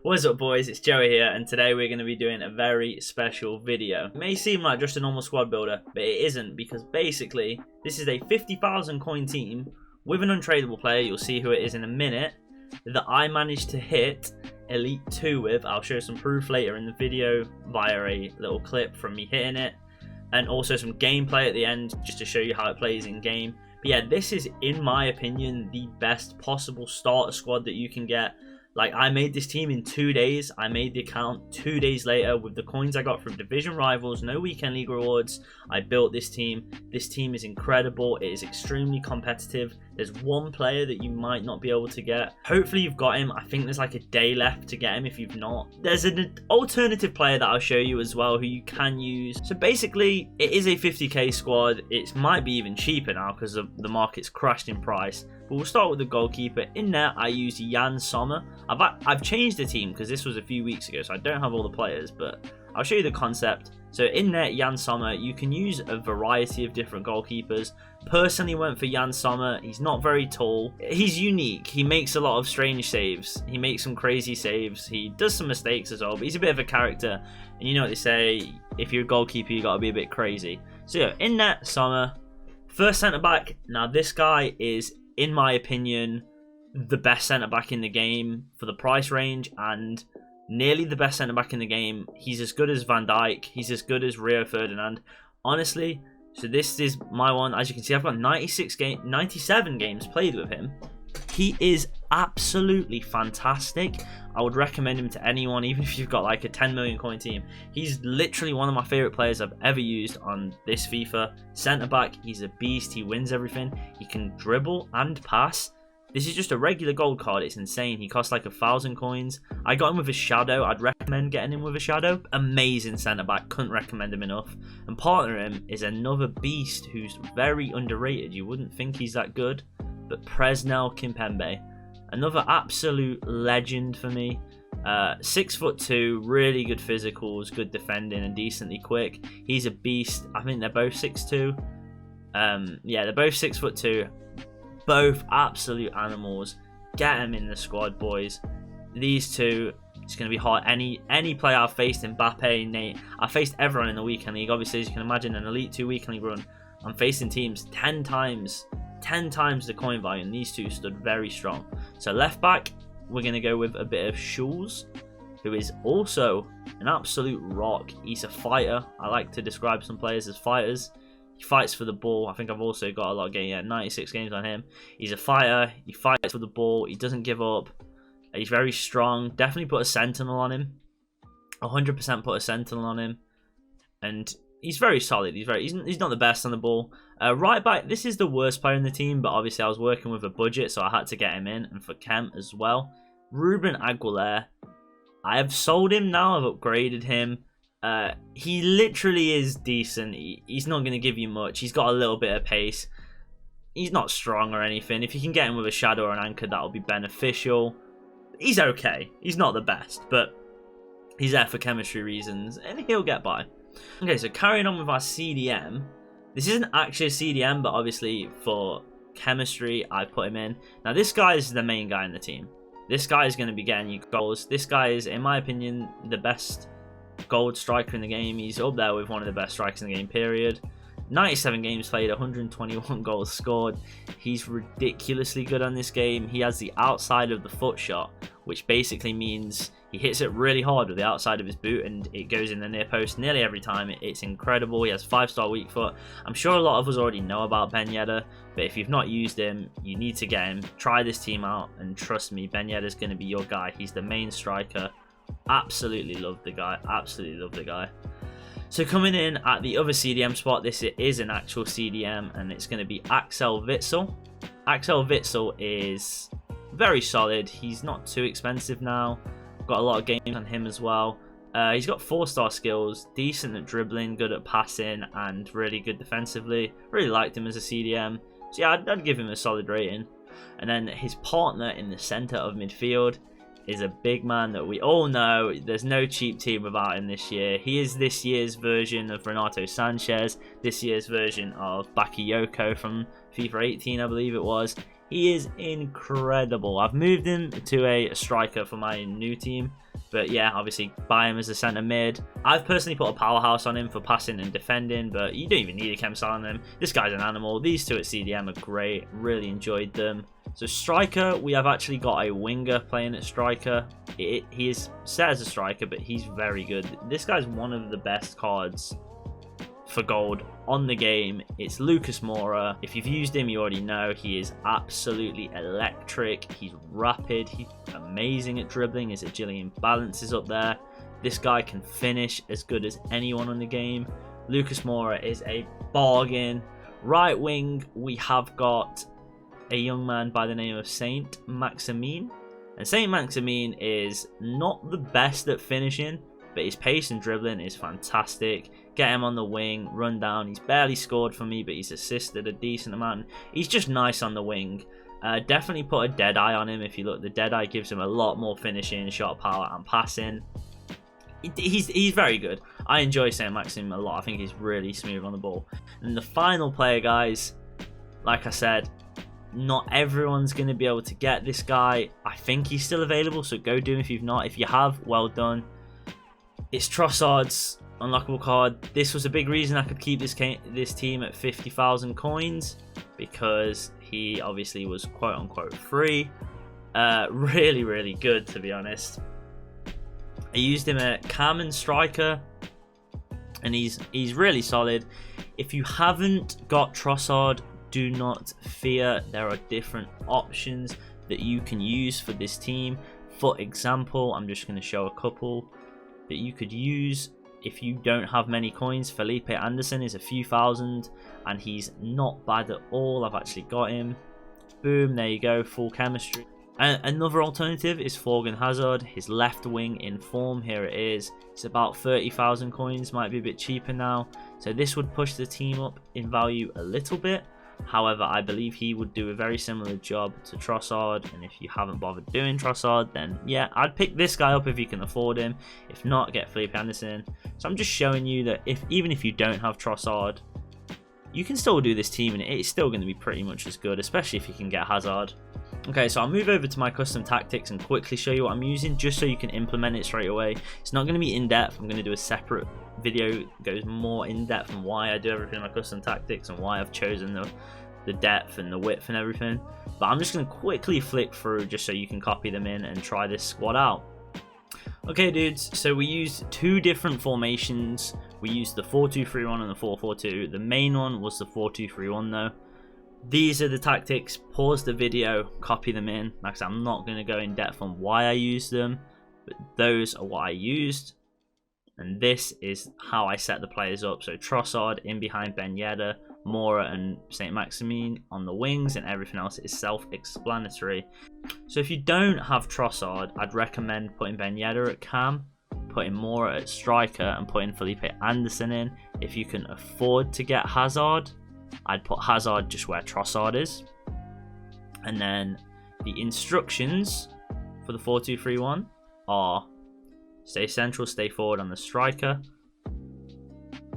What is up, boys? It's Joey here, and today we're going to be doing a very special video. It may seem like just a normal squad builder, but it isn't, because basically this is a 50,000 coin team with an untradeable player. You'll see who it is in a minute, that I managed to hit Elite 2 with. I'll show some proof later in the video via a little clip from me hitting it, and also some gameplay at the end just to show you how it plays in game. But yeah, this is, in my opinion, the best possible starter squad that you can get. Like, I made this team in 2 days. I made the account 2 days later with the coins I got from division rivals, no weekend league rewards. I built this team. This team is incredible. It is extremely competitive. There's one player that you might not be able to get. Hopefully you've got him. I think there's like a day left to get him if you've not. There's an alternative player that I'll show you as well who you can use. So basically, it is a 50k squad. It might be even cheaper now because the market's crashed in price. But we'll start with the goalkeeper. In there, I used Jan Sommer. I've changed the team because this was a few weeks ago, so I don't have all the players, but I'll show you the concept. So in there, Jan Sommer, you can use a variety of different goalkeepers. Personally went for Jan Sommer. He's not very tall. He's unique. He makes a lot of strange saves. He makes some crazy saves. He does some mistakes as well, but he's a bit of a character. And you know what they say, if you're a goalkeeper, you got to be a bit crazy. So yeah, in there, Sommer. First centre-back. Now this guy is, in my opinion, the best centre-back in the game for the price range, and nearly the best centre-back in the game. He's as good as Van Dijk. He's as good as Rio Ferdinand. Honestly, so this is my one. As you can see, I've got 97 games played with him. He is absolutely fantastic. I would recommend him to anyone, even if you've got like a 10 million coin team. He's literally one of my favourite players I've ever used on this FIFA. Centre-back, he's a beast. He wins everything. He can dribble and pass. This is just a regular gold card. It's insane. He costs like 1,000 coins. I got him with a shadow. I'd recommend getting him with a shadow. Amazing centre-back. Couldn't recommend him enough. And partner him is another beast who's very underrated. You wouldn't think he's that good, but Presnel Kimpembe. Another absolute legend for me. 6'2", really good physicals, good defending, and decently quick. He's a beast. I think they're both 6'2". Yeah, they're both 6'2". Both absolute animals. Get them in the squad, boys. These two, it's going to be hard. Any player I've faced, Mbappe, Nate, I faced everyone in the weekend league. Obviously, as you can imagine, an Elite 2 weekend league run, I'm facing teams 10 times the coin value, and these two stood very strong. So left back, we're going to go with a bit of Schulz, who is also an absolute rock. He's a fighter. I like to describe some players as fighters. He fights for the ball. I think I've also got a lot of games, 96 games on him. He's a fighter. He fights for the ball. He doesn't give up. He's very strong. Definitely put a sentinel on him. 100% put a sentinel on him. And he's very solid. He's not the best on the ball. Right back, this is the worst player in the team, but obviously I was working with a budget, so I had to get him in, and for Kemp as well. Ruben Aguilera. I have sold him now. I've upgraded him. He literally is decent. He's not going to give you much. He's got a little bit of pace. He's not strong or anything. If you can get him with a shadow or an anchor, that'll be beneficial. He's okay. He's not the best, but he's there for chemistry reasons, and he'll get by. Okay, so carrying on with our CDM. This isn't actually a CDM, but obviously for chemistry, I put him in. Now, this guy is the main guy in the team. This guy is going to be getting you goals. This guy is, in my opinion, the best gold striker in the game. He's up there with one of the best strikers in the game, period. 97 games played, 121 goals scored. He's ridiculously good on this game. He has the outside of the foot shot, which basically means he hits it really hard with the outside of his boot and it goes in the near post nearly every time. It's incredible. He has 5-star weak foot. I'm sure a lot of us already know about Ben Yedder, but if you've not used him, you need to get him. Try this team out, and trust me, Ben Yedder's going to be your guy. He's the main striker. Absolutely love the guy. Absolutely love the guy. So coming in at the other CDM spot, this is an actual CDM, and it's going to be Axel Witsel. Axel Witsel is very solid. He's not too expensive now. Got a lot of games on him as well. He's got 4-star skills, decent at dribbling, good at passing, and really good defensively. Really liked him as a CDM. So yeah, I'd give him a solid rating. And then his partner in the centre of midfield is a big man that we all know. There's no cheap team without him this year. He is this year's version of Renato Sanchez, this year's version of Bakayoko from FIFA 18, I believe it was. He is incredible. I've moved him to a striker for my new team. But yeah, obviously buy him as a centre mid. I've personally put a powerhouse on him for passing and defending, but you don't even need a chem style on him. This guy's an animal. These two at CDM are great. Really enjoyed them. So striker, we have actually got a winger playing at striker. He is set as a striker, but he's very good. This guy's one of the best cards for gold on the game. It's Lucas Moura. If you've used him, you already know he is absolutely electric. He's rapid. He's amazing at dribbling. His agility and balance is up there. This guy can finish as good as anyone on the game. Lucas Moura is a bargain. Right wing, we have got a young man by the name of Saint Maximin. And Saint Maximin is not the best at finishing, but his pace and dribbling is fantastic. Get him on the wing, run down. He's barely scored for me, but he's assisted a decent amount. He's just nice on the wing. Definitely put a Deadeye on him. If you look, the Deadeye gives him a lot more finishing, shot power, and passing. He's very good. I enjoy Saint Maxim a lot. I think he's really smooth on the ball. And the final player, guys, like I said, not everyone's going to be able to get this guy. I think he's still available, so go do him if you've not. If you have, well done. It's Trossard's unlockable card. This was a big reason I could keep this team at 50,000 coins, because he obviously was quote-unquote free. Really, really good, to be honest. I used him at cam and striker, and he's really solid. If you haven't got Trossard, do not fear. There are different options that you can use for this team. For example, I'm just going to show a couple that you could use if you don't have many coins. Felipe Anderson is a few thousand, and he's not bad at all. I've actually got him. Boom, there you go, full chemistry. And another alternative is Thorgan Hazard, his left wing in form. Here it is. It's about 30,000 coins, might be a bit cheaper now. So this would push the team up in value a little bit. However, I believe he would do a very similar job to Trossard, and if you haven't bothered doing Trossard, then yeah, I'd pick this guy up if you can afford him. If not, get Felipe Anderson. So I'm just showing you that even if you don't have Trossard, you can still do this team, and it's still going to be pretty much as good, especially if you can get Hazard. Okay, so I'll move over to my custom tactics and quickly show you what I'm using, just so you can implement it straight away. It's not going to be in-depth. I'm going to do a separate video that goes more in-depth on why I do everything in my custom tactics and why I've chosen the depth and the width and everything. But I'm just going to quickly flick through just so you can copy them in and try this squad out. Okay, dudes, so we used two different formations. We used the 4-2-3-1 and the 4-4-2. The main one was the 4-2-3-1 though. These are the tactics. Pause the video, copy them in. Like I said, I'm not going to go in depth on why I used them, but those are what I used. And this is how I set the players up. So Trossard in behind Ben Yedder, Moura and Saint Maximin on the wings, and everything else is self-explanatory. So if you don't have Trossard, I'd recommend putting Ben Yedder at cam, putting Moura at striker, and putting Felipe Anderson in. If you can afford to get Hazard, I'd put Hazard just where Trossard is. And then the instructions for the 4-2-3-1 are: stay central, stay forward on the striker,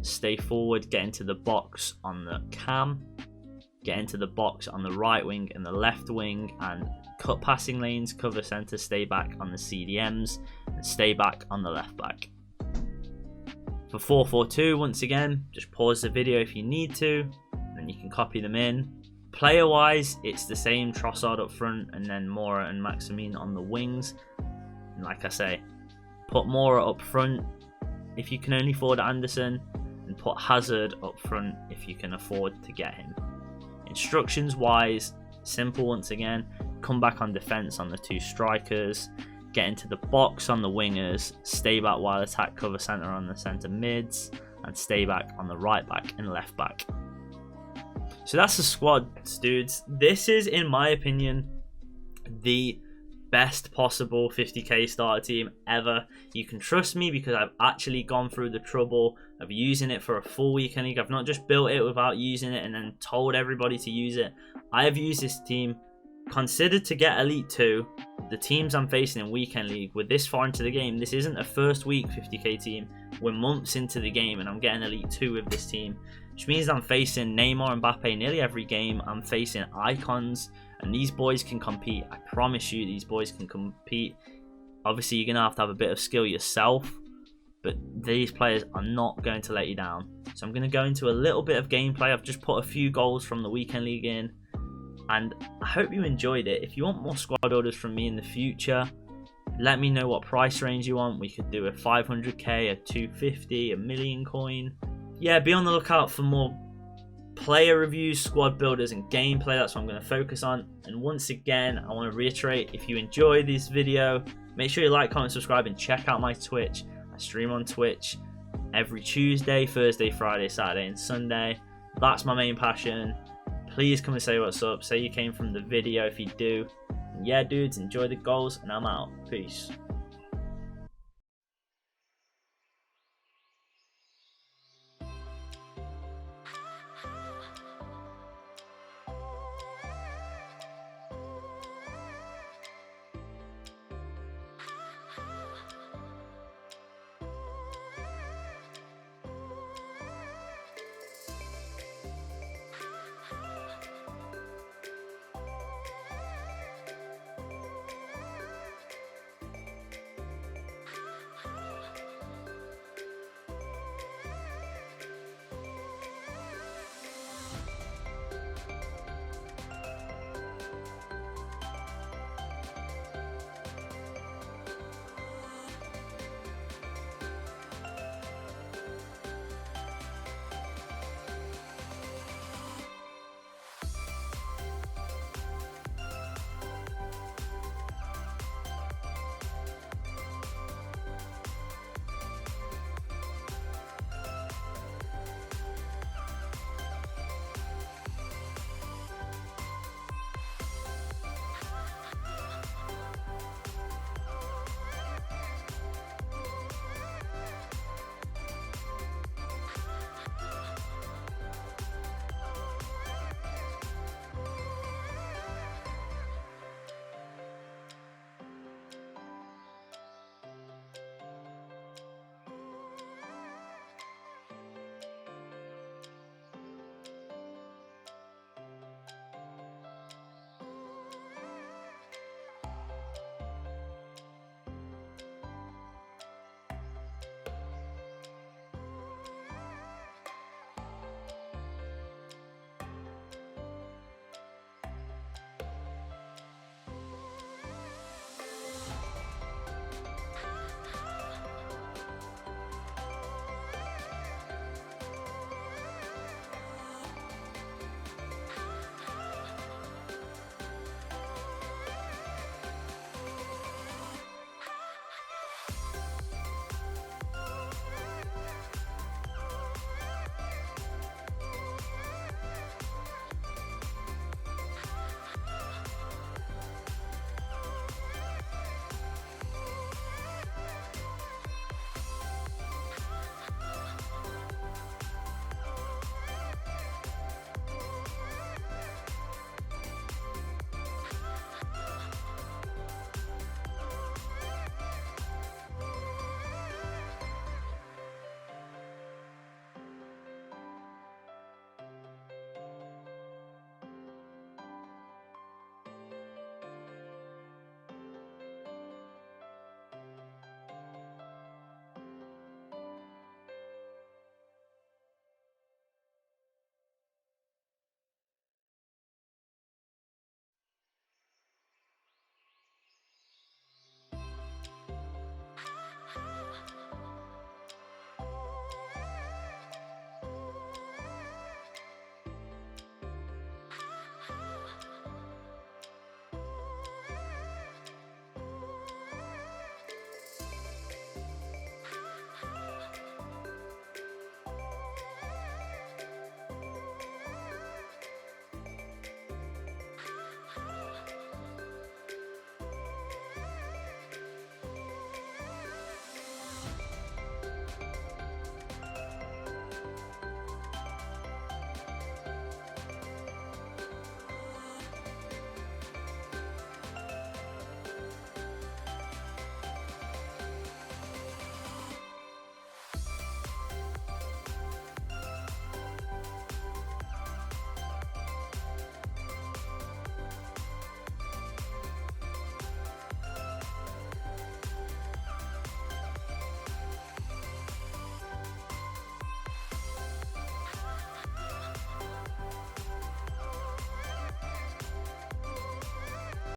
stay forward, get into the box on the cam, get into the box on the right wing and the left wing, and cut passing lanes, cover centre, stay back on the CDMs, and stay back on the left back. For 4-4-2, once again, just pause the video if you need to, and you can copy them in. Player wise, it's the same: Trossard up front, and then Moura and Maximin on the wings. And like I say, put Moura up front if you can only afford Anderson, and put Hazard up front if you can afford to get him. Instructions wise, simple once again: come back on defense on the two strikers, get into the box on the wingers, stay back while attack cover center on the center mids, and stay back on the right back and left back. So that's the squad, dudes. This is, in my opinion, the best possible 50k starter team ever. You can trust me because I've actually gone through the trouble of using it for a full weekend league. I've not just built it without using it and then told everybody to use it. I have used this team, considered to get Elite 2. The teams I'm facing in weekend league, we're this far into the game. This isn't a first week 50k team. We're months into the game and I'm getting Elite 2 with this team, which means I'm facing Neymar and Mbappe nearly every game. I'm facing icons, and these boys can compete. I promise you, these boys can compete. Obviously, you're going to have a bit of skill yourself, but these players are not going to let you down. So I'm going to go into a little bit of gameplay. I've just put a few goals from the weekend league in, and I hope you enjoyed it. If you want more squad builders from me in the future, let me know what price range you want. We could do a 500k, a 250, a million coin. Yeah, be on the lookout for more player reviews, squad builders, and gameplay. That's what I'm going to focus on. And once again, I want to reiterate, if you enjoy this video, make sure you like, comment, subscribe, and check out my Twitch. I stream on Twitch every Tuesday, Thursday, Friday, Saturday, and Sunday. That's my main passion. Please come and say what's up. Say you came from the video if you do. And yeah, dudes, enjoy the goals, and I'm out. Peace.